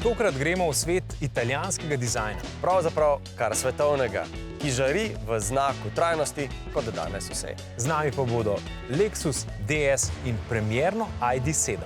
Tokrat gremo v svet italijanskega dizajna. Pravzaprav kar svetovnega, ki žari v znaku trajnosti, kot danes vse. Z nami pa bodo Lexus DS in premierno ID.7.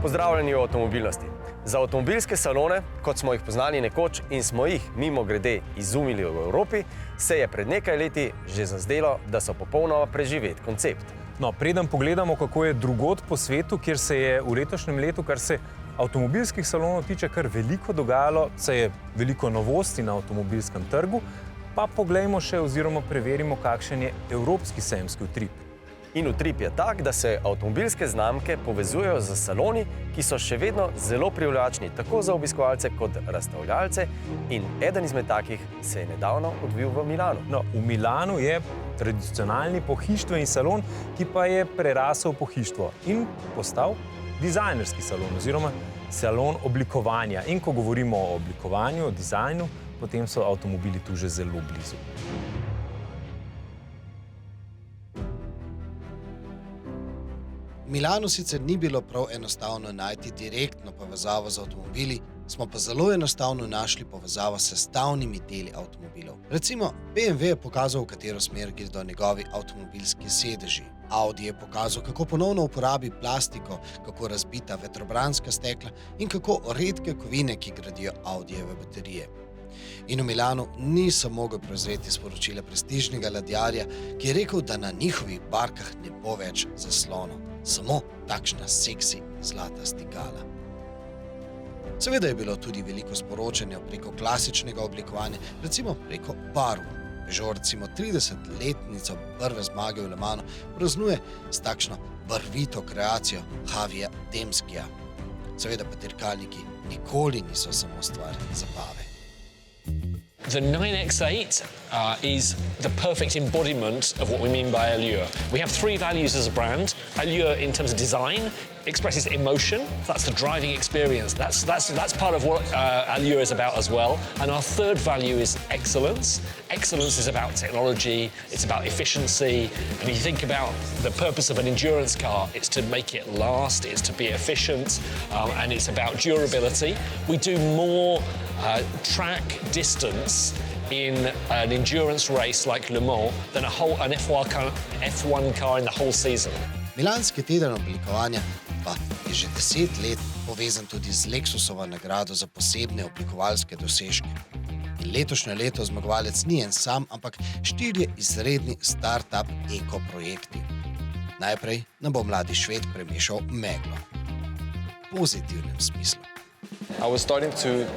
Pozdravljeni v avtomobilnosti. Za avtomobilske salone, kot smo jih poznali nekoč in smo jih mimogrede izumili v Evropi, se je pred nekaj leti že zazdelo, da so popolnoma preživet koncept. No, preden pogledamo, kako je drugod po svetu, kjer se je v letošnjem letu, kar se avtomobilskih salonov tiče, kar veliko dogajalo, se je veliko novosti na avtomobilskem trgu, pa poglejmo še oziroma preverimo, kakšen je evropski sejemski utrip. In utrip je tak, da se avtomobilske znamke povezujejo z saloni, ki so še vedno zelo privlačni tako za obiskovalce kot razstavljalce, in eden izmed takih se je nedavno odvil v Milanu. No, v Milanu je tradicionalni pohištveni salon, ki pa je prerasel pohištvo in postal dizajnerski salon oziroma salon oblikovanja. In ko govorimo o oblikovanju, o dizajnu, potem so avtomobili tu že zelo blizu. V Milanu sicer ni bilo prav enostavno najti direktno povezavo z avtomobili, smo pa zelo enostavno našli povezavo s sestavnimi deli avtomobilov. Recimo, BMW je pokazal, v katero smer gredo njegovi avtomobilski sedeži. Audi je pokazal, kako ponovno uporabi plastiko, kako razbita vetrobranska stekla in kako redke kovine, ki gradijo Audijeve baterije. In v Milanu nisem mogel prezreti sporočila prestižnega ladjarja, ki je rekel, da na njihovih barkah ne bo več zaslonov, samo takšna seksi zlata stikala. Seveda je bilo tudi veliko sporočanja preko klasičnega oblikovanja, recimo preko barv. Peugeot recimo 30-letnico prve zmage v Le Manu praznuje s takšno barvito kreacijo Javija Demskija. Seveda pa dirkalniki nikoli niso samo stvar zabave. The 9X8 is the perfect embodiment of what we mean by Allure. We have three values as a brand. Allure, in terms of design, expresses emotion. That's the driving experience. That's part of what Allure is about as well. And our third value is excellence. Excellence is about technology, it's about efficiency. And if you think about the purpose of an endurance car, it's to make it last, it's to be efficient, and it's about durability. We do more track distance in an endurance race like Le Mans than an F1 car in the whole season. Milanski teden oblikovanja pa je že 10 let povezan tudi z Lexusovo nagrado za posebne oblikovalske dosežke. In letošnje leto zmagovalec ni en sam, ampak 4 izredni start-up eko-projekti. Najprej nam bo mladi Šved premešal meglo. V pozitivnem smislu. I was starting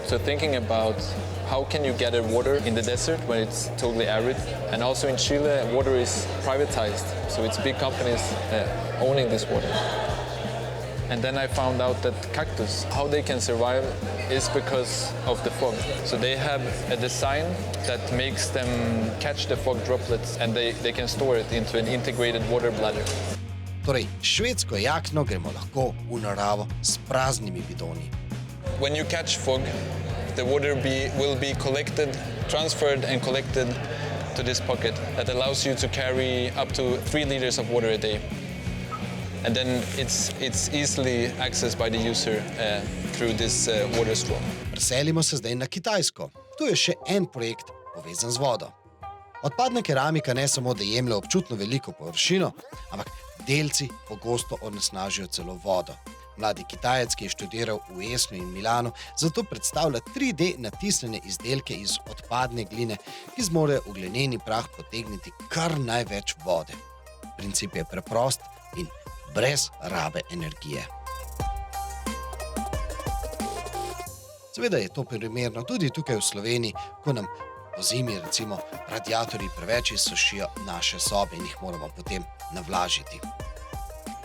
to thinking about how can you gather water in the desert when it's totally arid, and also in Chile water is privatized, so it's big companies owning this water. And then I found out that cactus, how they can survive is because of the fog. So they have a design that makes them catch the fog droplets and they can store it into an integrated water bladder. Torej, švedsko jakno gremo lahko v naravo s praznimi bidoni. When you catch fog, the water will be collected, transferred and collected to this pocket that allows you to carry up to 3 liters of water a day. And then it's easily accessed by the user through this water straw. Preselimo se zdaj na Kitajsko. Tu je še en projekt povezan z vodo. Odpadna keramika ne samo, da jemlje občutno veliko površino, ampak delci pogosto onesnažijo celo vodo. Mladi Kitajec, ki je študiral v Esnu in Milanu, zato predstavlja 3D natisnjene izdelke iz odpadne gline, ki zmorejo v glineni prah potegniti kar največ vode. Princip je preprost in brez rabe energije. Seveda je to primerno tudi tukaj v Sloveniji, ko nam pozimi recimo radiatorji preveč izsušijo naše sobe in jih moramo potem navlažiti.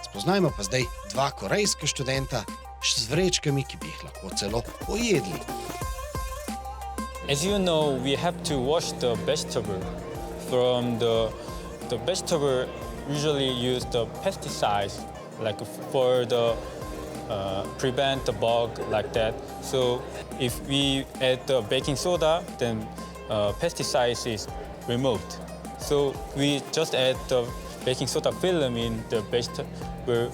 Spoznajmo pa zdaj 2 korejska študenta z vrečkami, ki bi jih lahko celo pojedli. As you know, we have to wash the vegetable. From the vegetable usually use the pesticides like for the prevent the bug like that. So if we add the baking soda, then pesticides is removed. So we just add the baking soda film in the vegetable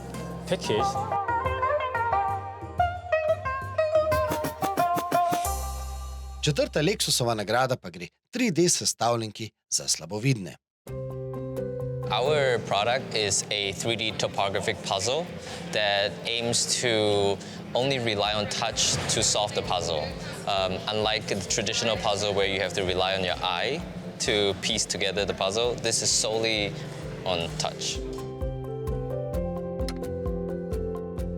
package. Četrta Lexusova nagrada pa gre 3D sestavljenki za slabovidne. Our product is a 3D topographic puzzle that aims to only rely on touch to solve the puzzle. Unlike the traditional puzzle where you have to rely on your eye to piece together the puzzle, this is solely on touch.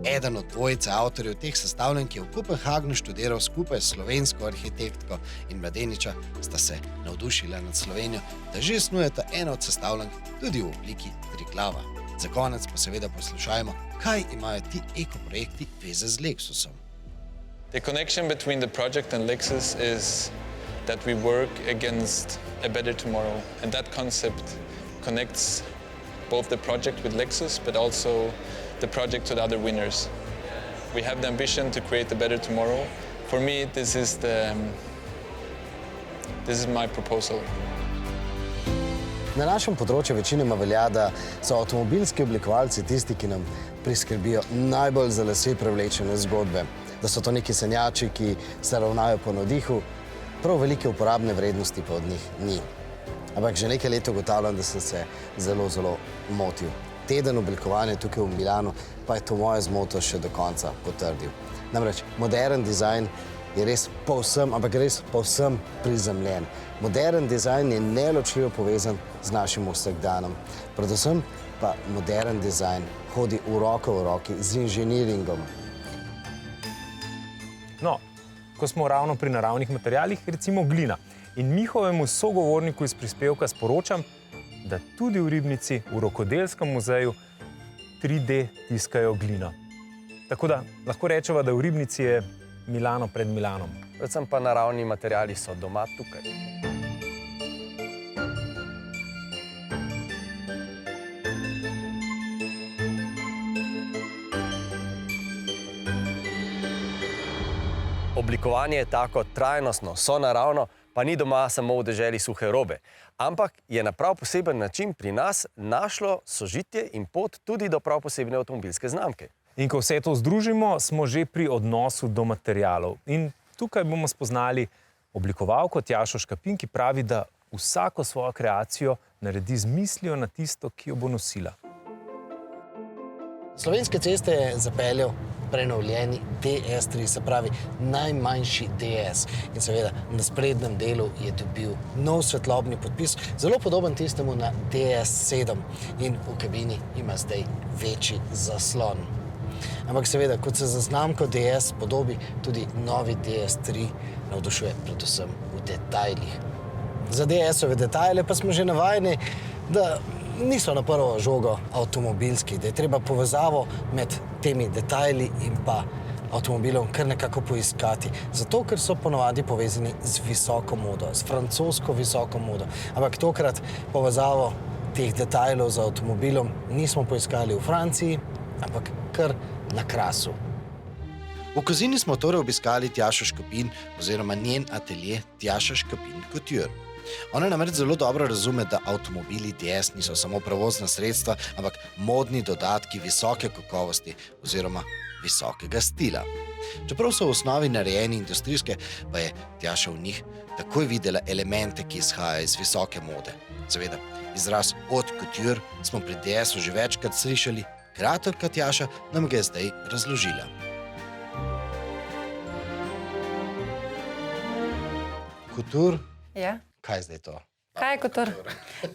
Eden od dvojice avtorjev teh sestavljenk je v Kopenhagnu študiral skupaj s slovensko arhitektko in mladeniča sta se navdušila nad Slovenijo, da že snujeta eno od sestavljenk tudi v obliki triglava. Za konec pa seveda poslušajmo, kaj imajo ti ekoprojekti veze z Lexusom. The connection between the project and Lexus is that we work against a better tomorrow. And that concept connects both the project with Lexus, but also the project to the other winners. We have the ambition to create a better tomorrow. For me, this is my proposal. Na našem področju večinoma velja, da so avtomobilski oblikovalci tisti, ki nam priskrbijo najbolj za lase privlečene zgodbe. Da so to neki sanjači, ki se ravnajo po navdihu, prav velike uporabne vrednosti pa od njih ni. Ampak že nekaj let ugotavljam, da sem se zelo motil. Teden oblikovanja tukaj v Milanu pa je to moje zmoto še do konca potrdil. Namreč modern dizajn je res povsem prizemljen. Modern dizajn je neločljivo povezan z našim vsakdanom. Predvsem pa modern dizajn hodi v roko v roki z inženiringom. No, ko smo ravno pri naravnih materialih, recimo glina. In Mihovemu sogovorniku iz prispevka sporočam, da tudi v Ribnici, v Rokodelskem muzeju 3D tiskajo glino. Tako da lahko rečeva, da v Ribnici je Milano pred Milanom. Predvsem pa naravni materiali so doma tukaj. Oblikovanje je tako trajnostno, sonaravno, pa ni doma samo v deželi suhe robe. Ampak je na prav poseben način pri nas našlo sožitje in pot tudi do prav posebne avtomobilske znamke. In ko vse to združimo, smo že pri odnosu do materialov. In tukaj bomo spoznali oblikovalko Tjašo Škapin, ki pravi, da vsako svojo kreacijo naredi z mislijo na tisto, ki jo bo nosila. Slovenske ceste je zapeljal prenovljeni DS3, se pravi najmanjši DS. In seveda na sprednjem delu je dobil nov svetlobni podpis, zelo podoben tistemu na DS7 in v kabini ima zdaj večji zaslon. Ampak seveda, kot se za znamko DS podobi, tudi novi DS3 navdušuje predvsem v detajlih. Za DS-ove detajle pa smo že navajeni, da niso na prvo žogo avtomobilski, da je treba povezavo med temi detajli in pa avtomobilom kar nekako poiskati. Zato, ker so ponovadi povezani z visoko modo, s francosko visoko modo. Ampak tokrat povezavo teh detajlov z avtomobilom nismo poiskali v Franciji, ampak kar na Krasu. V Kozini smo torej obiskali Tjašo Škapin oziroma njen atelje Tjaša Škapin Couture. Ona namreč zelo dobro razume, da avtomobili DS niso samo prevozna sredstva, ampak modni dodatki visoke kakovosti oziroma visokega stila. Čeprav so v osnovi narejeni industrijske, pa je Tjaša v njih takoj videla elemente, ki izhajajo iz visoke mode. Seveda, izraz haute couture smo pri DS-u že večkrat slišali, kreatorka Tjaša nam ga je zdaj razložila. Couture? Ja. Kaj je zdaj to? Kaj je couture?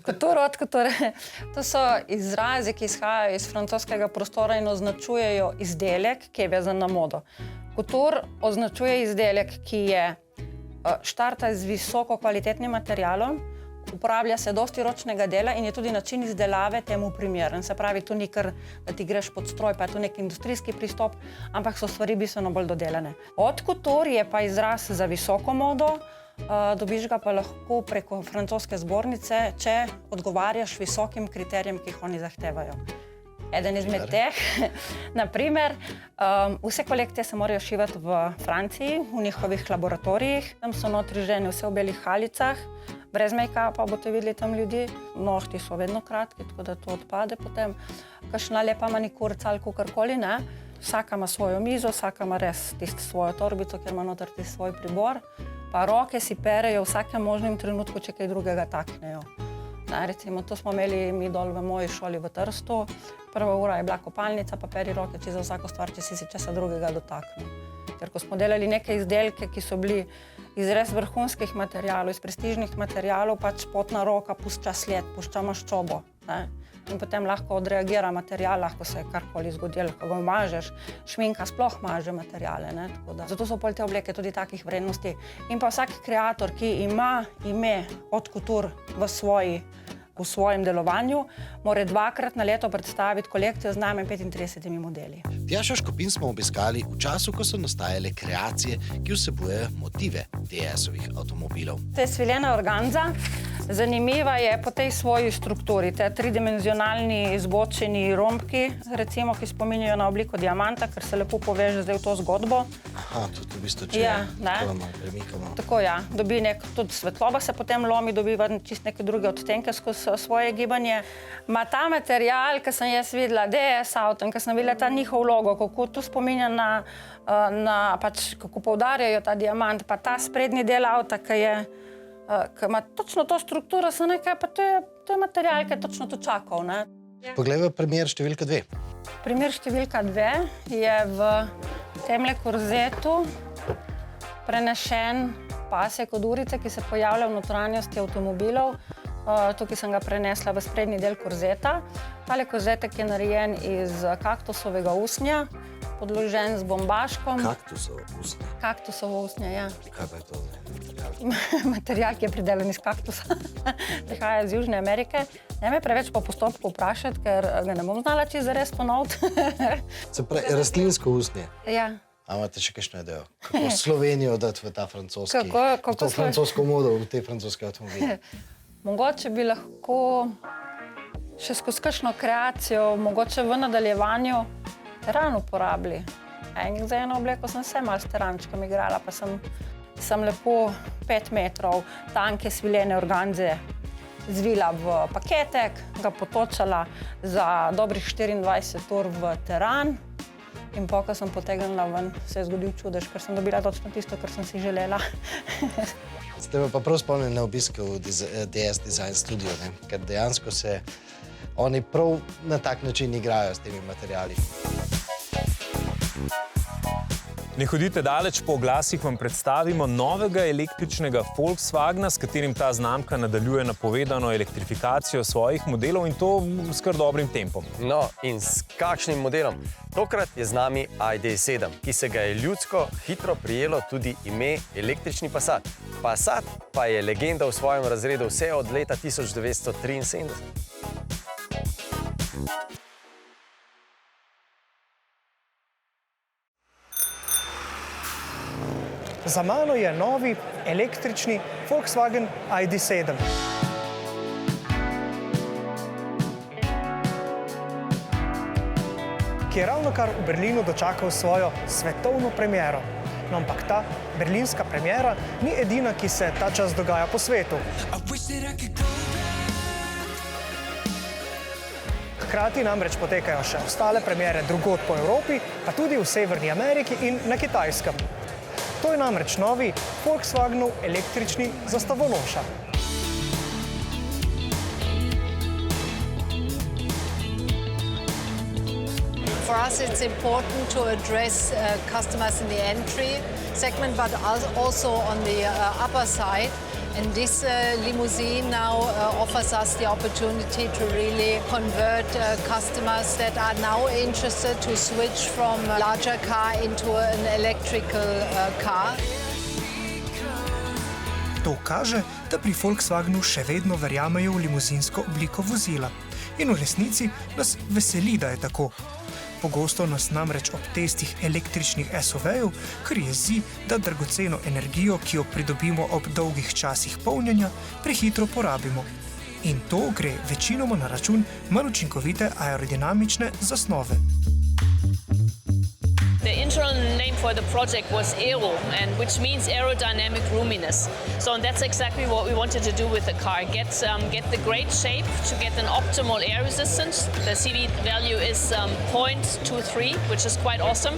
Couture, haute couture. To so izrazi, ki izhajajo iz francoskega prostora in označujejo izdelek, ki je vezan na modo. Couture označuje izdelek, ki je štarta z visoko kvalitetnim materialom, uporablja se dosti ročnega dela in je tudi način izdelave temu primeren. Se pravi, tu ni kar, da ti greš pod stroj, pa je tu nek industrijski pristop, ampak so stvari bistveno bolj dodelane. Haute couture je pa izraz za visoko modo, dobiš ga pa lahko preko francoske zbornice, če odgovarjaš visokim kriterijem, ki jih oni zahtevajo. Eden izmed teh, naprimer, vse kolekcije se morajo šivati v Franciji, v njihovih laboratorijih. Tam so notri žene vse v belih halicah, brez make-upa, boste videli tam ljudi. Nohti so vedno kratki, tako da to odpade potem. Kakšna lepa manikurica ali kakorkoli, ne. Vsaka ima svojo mizo, vsaka ima res tisto svojo torbico, kjer ima noter tisti svoj pribor. Pa roke si perejo v vsakem možnem trenutku, če kaj drugega taknejo. Recimo, to smo imeli mi dol v moji šoli v Trstu. Prva ura je bila kopalnica, pa peri roke za vsako stvar, če si česa drugega dotaknil. Ker ko smo delali neke izdelke, ki so bili iz res vrhunskih materialov, iz prestižnih materialov, pač potna roka pušča sled, pušča maščobo. In potem lahko odreagira material, lahko se karkoli zgodi, lahko ga mažeš. Šminka sploh maže materiale. Zato so pol te obleke tudi takih vrednosti. In pa vsak kreator, ki ima ime od Couture v svojem delovanju, mora 2-krat na leto predstaviti kolekcijo z najmanj 35 modeli. Tjašo Škopin smo obiskali v času, ko so nastajale kreacije, ki vsebujejo motive DS-ovih avtomobilov. To je svilena organza. Zanimiva je po tej svoji strukturi, te tridimenzionalni izbočeni rombki, recimo, ki spominjajo na obliko diamanta, ker se lepo poveže zdaj v to zgodbo. Aha, tudi v bistvu, če malo premikamo. Tako, ja. Dobi tudi svetloba se potem lomi, dobiva čist neke druge odtenke skozi svoje gibanje. Ma ta material, ki sem jaz videla, DS avto, in ki sem videla ta njihov logo, kako to spominja na pač, kako poudarjajo ta diamant, pa ta sprednji del avta, ki ima točno to strukturo, so nekaj, pa to je material, ki je točno to čakal, ne. Poglejmo primer številka 2. Primer številka 2 je v temle korzetu prenešen pasek od urice, ki se pojavlja v notranjosti avtomobilov. Tukaj sem ga prenesla v sprednji del korzeta. Tale korzetek je narejen iz kaktusovega usnja, podložen z bombaškom. Kaktusovo usnje? Kaktusovo usnje, ja. Kaj pa je to? Material, ki je pridelan iz kaktusa. Prihaja iz Južne Amerike. Ne me preveč po postopku vprašati, ker ga ne bom znala čisto zares ponoviti. Se pravi, rastlinsko usnje? Ja. A imate še kakšno idejo? Kako Slovenijo dati v ta francoski, v to francosko modo, v te francoske avtomobile? Mogoče bi lahko še skozi kakšno kreacijo, mogoče v nadaljevanju teran uporabili. Za eno obleko sem se malo s terančkom igrala, pa sem lepo 5 metrov tanke svilene organze zvila v paketek, ga potočala za dobrih 24 ur v teran in ko sem potegnila ven, se je zgodil čudež, ker sem dobila točno tisto, kar sem si želela. Ste me pa prav spomnili na obisk v DS Design Studio, ker dejansko se oni prav na tak način igrajo s temi materiali. Ne hodite daleč, po oglasih vam predstavimo novega električnega Volkswagna, s katerim ta znamka nadaljuje napovedano elektrifikacijo svojih modelov in to s kar dobrim tempom. No, in s kakšnim modelom? Tokrat je z nami ID.7, ki se ga je ljudsko hitro prijelo tudi ime električni Passat. Passat pa je legenda v svojem razredu vse od leta 1973. Za mano je novi električni Volkswagen ID.7. Ki je ravnokar v Berlinu dočakal svojo svetovno premiero. No, ampak ta berlinska premiera ni edina, ki se ta čas dogaja po svetu. Hkrati namreč potekajo še ostale premiere drugod po Evropi, pa tudi v Severni Ameriki in na Kitajskem. To je namreč novi Volkswagenov električni zastavonoša. For us, it's important to address customers in the entry segment, but also on the upper side. And this limousine now offers us the opportunity to really convert customers that are now interested to switch from a larger car into an electrical car. To kaže, da pri Volkswagenu še vedno verjamejo v limuzinsko obliko vozila. In v resnici nas veseli, da je tako. Pogosto nas namreč ob testih električnih SUV-jev kar jezi, da dragoceno energijo, ki jo pridobimo ob dolgih časih polnjenja, prehitro porabimo. In to gre večinoma na račun manj učinkovite aerodinamične zasnove. The internal name for the project was Aero, and which means aerodynamic roominess. So that's exactly what we wanted to do with the car. Get the great shape to get an optimal air resistance. The CV value is 0.23, which is quite awesome.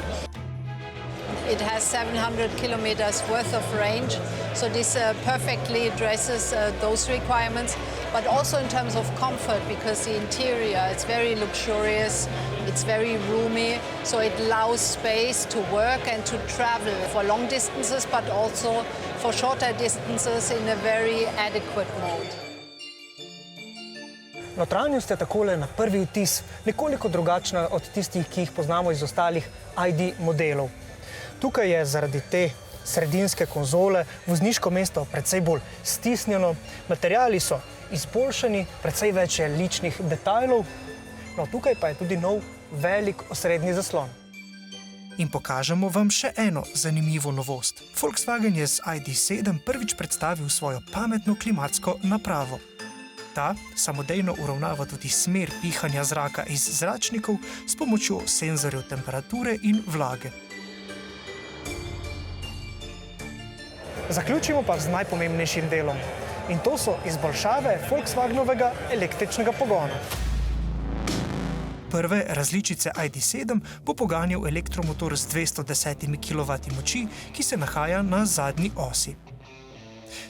It has 700 kilometers worth of range, so this perfectly addresses those requirements, but also in terms of comfort, because the interior, it's very luxurious, it's very roomy, so it allows space to work and to travel for long distances, but also for shorter distances in a very adequate mode. Notranjost je takole na prvi vtis nekoliko drugačna od tistih, ki jih poznamo iz ostalih ID modelov. Tukaj je zaradi te sredinske konzole vozniško mesto precej bolj stisnjeno, materiali so izboljšani, precej več je ličnih detajlov, no tukaj pa je tudi nov velik osrednji zaslon. In pokažemo vam še eno zanimivo novost. Volkswagen je z ID.7 prvič predstavil svojo pametno klimatsko napravo. Ta samodejno uravnava tudi smer pihanja zraka iz zračnikov s pomočjo senzorjev temperature in vlage. Zaključimo pa z najpomembnejšim delom. In to so izboljšave Volkswagenovega električnega pogona. Prve različice ID.7 bo poganjal elektromotor z 210 kW moči, ki se nahaja na zadnji osi.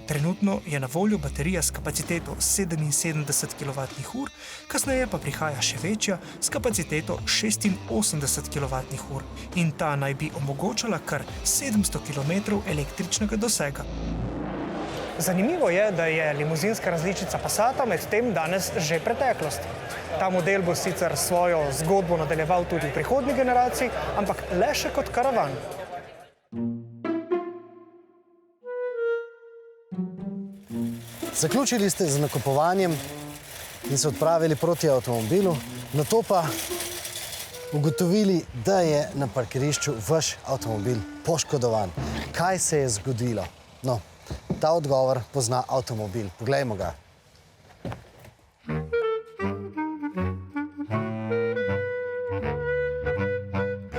Trenutno je na voljo baterija s kapaciteto 77 kWh, kasneje pa prihaja še večja s kapaciteto 86 kWh in ta naj bi omogočala kar 700 km električnega dosega. Zanimivo je, da je limuzinska različica Passata med tem danes že preteklost. Ta model bo sicer svojo zgodbo nadaljeval tudi v prihodnji generaciji, ampak le še kot karavan. Zaključili ste z nakupovanjem in se odpravili proti avtomobilu, nato pa ugotovili, da je na parkirišču vaš avtomobil poškodovan. Kaj se je zgodilo? No, ta odgovor pozna avtomobil. Poglejmo ga.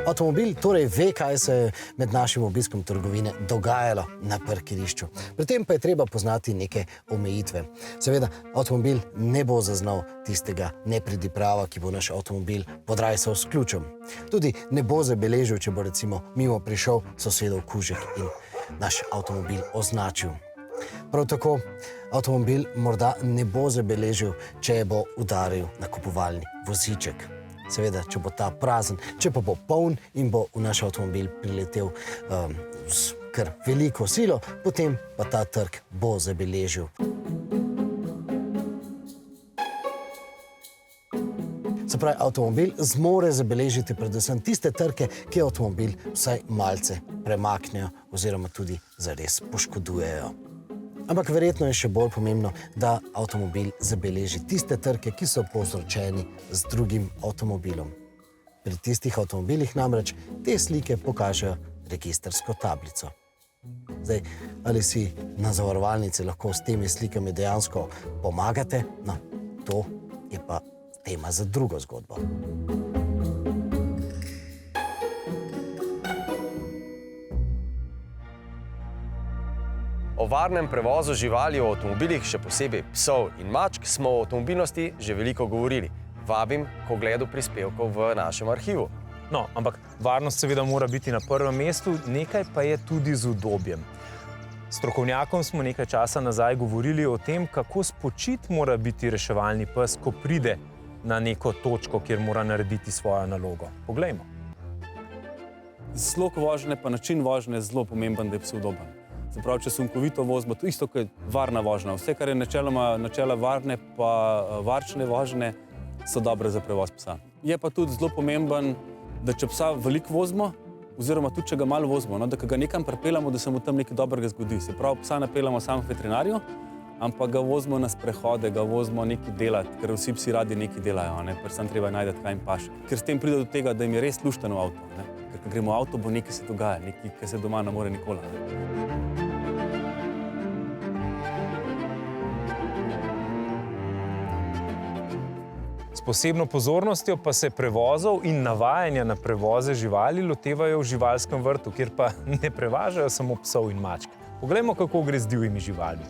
Avtomobil torej ve, kaj se je med našim obiskom trgovine dogajalo na parkirišču. Pri tem pa je treba poznati neke omejitve. Seveda, avtomobil ne bo zaznal tistega nepridiprava, ki bo naš avtomobil podrajsal s ključem. Tudi ne bo zabeležil, če bo recimo mimo prišel sosedov kužek in naš avtomobil označil. Prav tako avtomobil morda ne bo zabeležil, če bo udaril nakupovalni voziček. Seveda, če bo ta prazen, če pa bo poln in bo v naš avtomobil priletel s kar veliko silo, potem pa ta trk bo zabeležil. Se pravi, avtomobil zmore zabeležiti predvsem tiste trke, ki avtomobil vsaj malce premaknejo oziroma tudi zares poškodujejo. Ampak verjetno je še bolj pomembno, da avtomobil zabeleži tiste trke, ki so povzročeni z drugim avtomobilom. Pri tistih avtomobilih namreč te slike pokažejo registrsko tablico. Zdaj, ali si na zavarovalnici lahko s temi slikami dejansko pomagate? No, to je pa tema za drugo zgodbo. O varnem prevozu živali v avtomobilih, še posebej psov in mačk, smo o avtomobilnosti že veliko govorili. Vabim k ogledu prispevkov v našem arhivu. No, ampak varnost seveda mora biti na prvem mestu, nekaj pa je tudi z udobjem. Strokovnjakom smo nekaj časa nazaj govorili o tem, kako spočit mora biti reševalni pes, ko pride na neko točko, kjer mora narediti svojo nalogo. Poglejmo. Slog vožnje pa način vožnje je zelo pomemben, da je pes udoben. Se pravi, če sunkovito vozimo, to isto kot je varna vožnja. Vse, kar je načela varne pa varčne vožnje, so dobre za prevoz psa. Je pa tudi zelo pomemben, da če psa veliko vozimo, oziroma tudi če ga malo vozimo, no, da ga nekam pripeljamo, da se mu tam nekaj dobrega zgodi. Se pravi, psa napeljamo samo k veterinarju, ampak ga vozimo na sprehode, ga vozimo nekaj delati, ker vsi psi radi nekaj delajo, ne? Predvsem treba najti, kaj jim paše. Ker s tem pride do tega, da jim je res luštno v avto, ne? Ker ko gremo v avto, bo nekaj se dogaja, nekaj, kar se doma ne more nikoli. posebno pozornostjo pa se prevozov in navajanja na prevoze živali lotevajo v živalskem vrtu, kjer pa ne prevažajo samo psov in mačk. Poglejmo, kako gre z divjimi živalmi.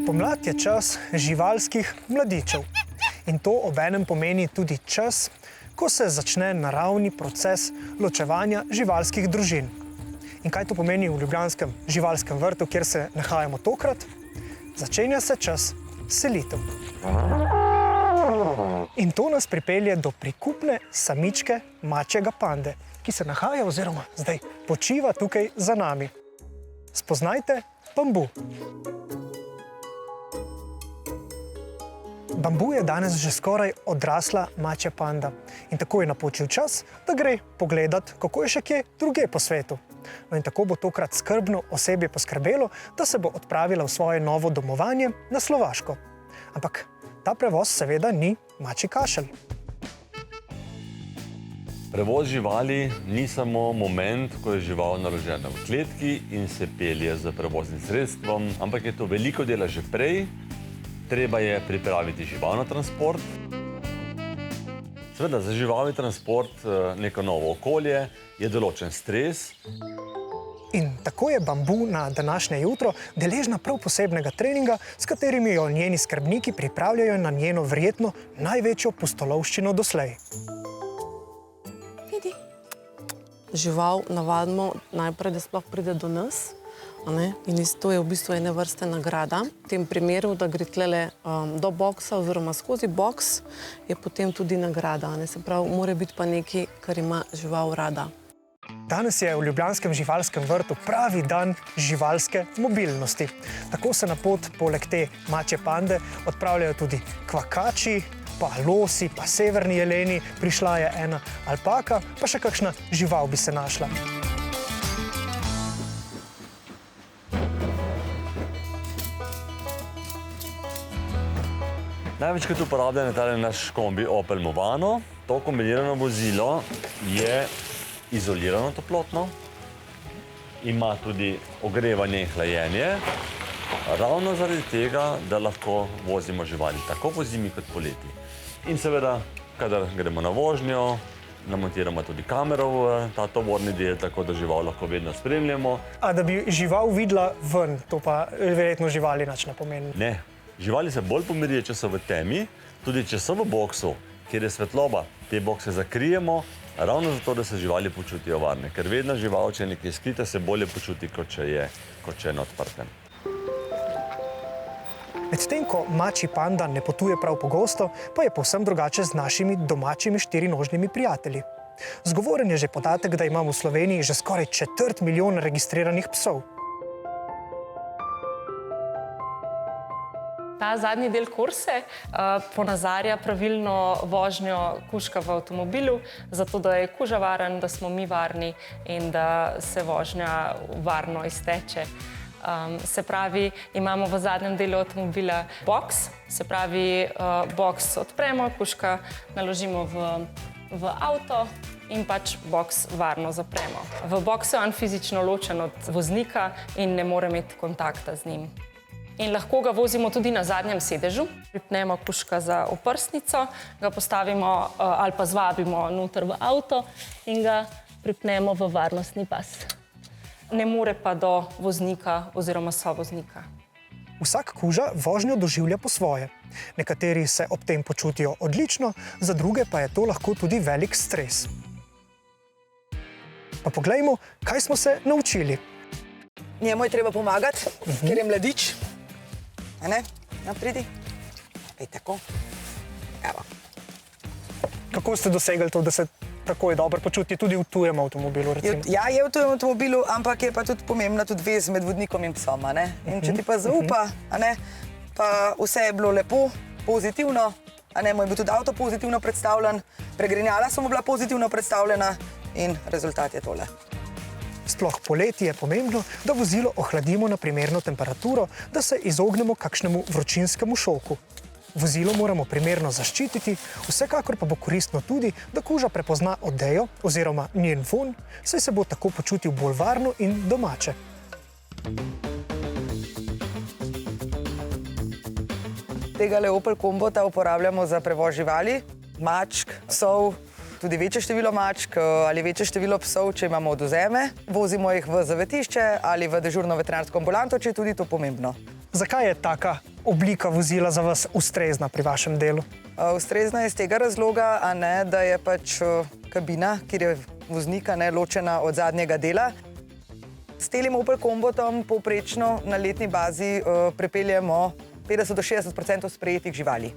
Pomlad je čas živalskih mladičev. In to obenem pomeni tudi čas, ko se začne naravni proces ločevanja živalskih družin. In kaj to pomeni v ljubljanskem živalskem vrtu, kjer se nahajamo tokrat? Začenja se čas selitev. In to nas pripelje do prikupne samičke mačjega pande, ki se nahaja oziroma zdaj počiva tukaj za nami. Spoznajte Bambu. Bambu je danes že skoraj odrasla mačja panda in tako je napočil čas, da gre pogledat, kako je še kje druge po svetu. No in tako bo tokrat skrbno osebje poskrbelo, da se bo odpravila v svoje novo domovanje na Slovaško. Ampak ta prevoz seveda ni mačji kašelj. Prevoz živali ni samo moment, ko je žival narožena v kletki in se pelje z prevoznim sredstvom, ampak je to veliko dela že prej. Treba je pripraviti živalno transport. Seveda, za živalni transport neko novo okolje je določen stres. In tako je Bambu na današnje jutro deležna prav posebnega treninga, s katerimi jo njeni skrbniki pripravljajo na njeno verjetno največjo pustolovščino doslej. Vidi. Žival navadimo najprej, da sploh pride do nas. In to je v bistvu ene vrste nagrada. V tem primeru, da gre tlele do boksa oziroma skozi boks, je potem tudi nagrada. Se pravi, mora biti pa nekaj, kar ima žival rada. Danes je v ljubljanskem živalskem vrtu pravi dan živalske mobilnosti. Tako se na pot poleg te mačje pande odpravljajo tudi kvakači, pa losi, pa severni jeleni, prišla je ena alpaka, pa še kakšna žival bi se našla. Največkrat uporabljen je tale naš kombi Opel Movano. To kombinirano vozilo je izolirano toplotno, ima tudi ogrevanje in hlajenje, ravno zaradi tega, da lahko vozimo živali tako po zimi kot poleti. In seveda, kadar gremo na vožnjo, namontiramo tudi kamero v ta tovorni del, tako da žival lahko vedno spremljamo. A da bi žival videla ven, to pa verjetno živali nič ne pomeni. Ne. Živali se bolj pomirijo, če so v temi, tudi če so v boksu, kjer je svetloba. Te bokse zakrijemo, ravno zato, da se živali počutijo varne. Ker vedno žival, če je nekaj skrita, se bolje počuti, kot če je na odprtem. Medtem ko mačji panda ne potuje prav pogosto, pa je povsem drugače z našimi domačimi štirinožnimi prijatelji. Zgovoren je že podatek, da imamo v Sloveniji že skoraj 250 000 registriranih psov. Ta zadnji del kurse ponazarja pravilno vožnjo kužka v avtomobilu, zato da je kuža varen, da smo mi varni in da se vožnja varno izteče. Se pravi, imamo v zadnjem delu avtomobila boks, se pravi, boks odpremo, kužka naložimo v avto in pač boks varno zapremo. V boksu je on fizično ločen od voznika in ne more imeti kontakta z njim. In lahko ga vozimo tudi na zadnjem sedežu. Pripnemo kužka za oprsnico, ga postavimo ali pa zvabimo noter v avto in ga pripnemo v varnostni pas. Ne more pa do voznika oziroma sovoznika. Vsak kuža vožnjo doživlja po svoje. Nekateri se ob tem počutijo odlično, za druge pa je to lahko tudi velik stres. Pa poglejmo, kaj smo se naučili. Njemu je treba pomagati, ker je mladič. Pridi. Ej, tako. Evo. Kako ste dosegli to, da se tako je dobro počuti tudi v tujem avtomobilu? Ja, je v tujem avtomobilu, ampak je pa tudi pomembna tudi vez med vodnikom in psom. In če ti pa zaupa, pa vse je bilo lepo, pozitivno, mu je bil tudi avto pozitivno predstavljen, pregrinjala so mu bila pozitivno predstavljena in rezultat je tole. Sploh poleti je pomembno, da vozilo ohladimo na primerno temperaturo, da se izognemo kakšnemu vročinskemu šoku. Vozilo moramo primerno zaščititi, vsekakor pa bo koristno tudi, da kuža prepozna odejo oziroma njen vonj, saj se bo tako počutil bolj varno in domače. Tega Opel Kombota uporabljamo za prevoz živali, mačk, psov, tudi večje število mačk ali večje število psov, če imamo odvzeme. Vozimo jih v zavetišče ali v dežurno veterinarsko ambulanto, če je tudi to pomembno. Zakaj je taka oblika vozila za vas ustrezna pri vašem delu? Ustrezna je iz tega razloga, da je pač kabina, kjer je voznika ločena od zadnjega dela. S tem Opel Kombotom povprečno na letni bazi prepeljemo 50 do 60% sprejetih živali.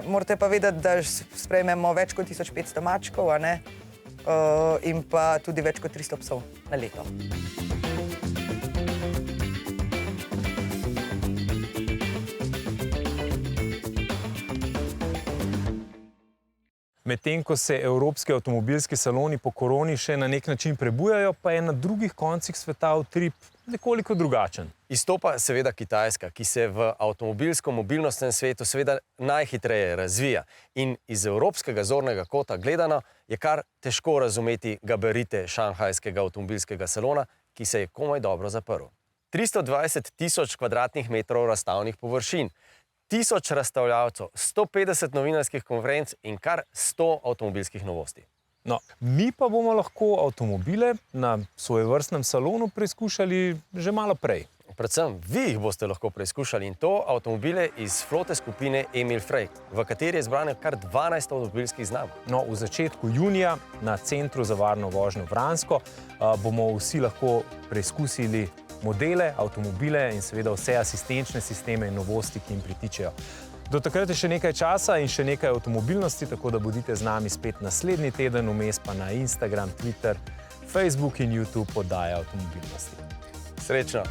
Morate pa vedeti, da sprejmemo več kot 1500 mačkov in pa tudi več kot 300 psov na leto. Medtem ko se evropski avtomobilski saloni po koroni še na nek način prebujajo, pa je na drugih koncih sveta utrip nekoliko drugačen. Izstopa seveda Kitajska, ki se v avtomobilsko-mobilnostnem svetu seveda najhitreje razvija. In iz evropskega zornega kota gledano je kar težko razumeti gabarite šanghajskega avtomobilskega salona, ki se je komaj dobro zaprl. 320 tisoč kvadratnih metrov razstavnih površin, 1000 razstavljavcev, 150 novinarskih konferenc in kar 100 avtomobilskih novosti. No, mi pa bomo lahko avtomobile na svojevrstnem salonu preizkušali že malo prej. Predvsem vi jih boste lahko preizkušali in to avtomobile iz flote skupine Emil Frey, v kateri je zbrane kar 12 avtomobilskih znamk. No, v začetku junija na Centru za varno vožnjo Vransko bomo vsi lahko preizkusili modele, avtomobile in seveda vse asistenčne sisteme in novosti, ki jim pritičejo. Do takrat je še nekaj časa in še nekaj avtomobilnosti, tako da bodite z nami spet naslednji teden, vmes pa na Instagram, Twitter, Facebook in YouTube oddaje avtomobilnosti. Srečno!